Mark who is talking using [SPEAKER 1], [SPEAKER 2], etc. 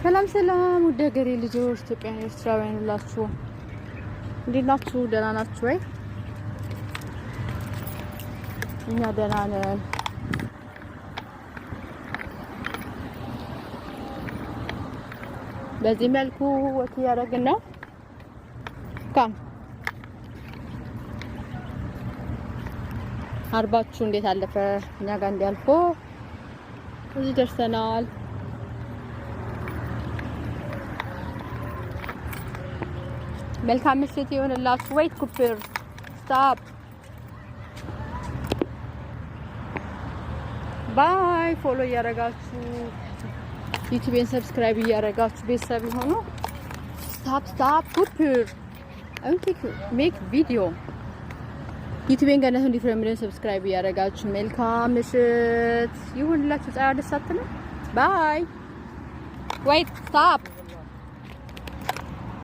[SPEAKER 1] ሰላም ሰላም ወደ ሀገሬ ልጆች ኢትዮጵያውያን ኤርትራውያን ሁላችሁ እንዴት ናችሁ? ደህና ናችሁ ወይ? እኛ ደህና ነን። በዚህ መልኩ ወክ ያደረግን ነው። ካም አርባችሁ እንዴት አለፈ? እኛ ጋር እንዲያልፎ እዚህ ደርሰናል። መልካም ምሽት ይሁንላችሁ። ዌይት ኩፕር ስቶፕ ባይ። ፎሎ እያደረጋችሁ ዩቲዩብን ሰብስክራይብ እያደረጋችሁ ቤተሰብ ይሁኑ። ስቶፕ ኩፕር ሜክ ቪዲዮ ዩቲዩብን ገና እንዲፍረምልን ሰብስክራይብ እያደረጋችሁ መልካም ምሽት ይሁንላችሁ። ፀሐይ ደስ አትልም። ባይ ዌይት ስቶፕ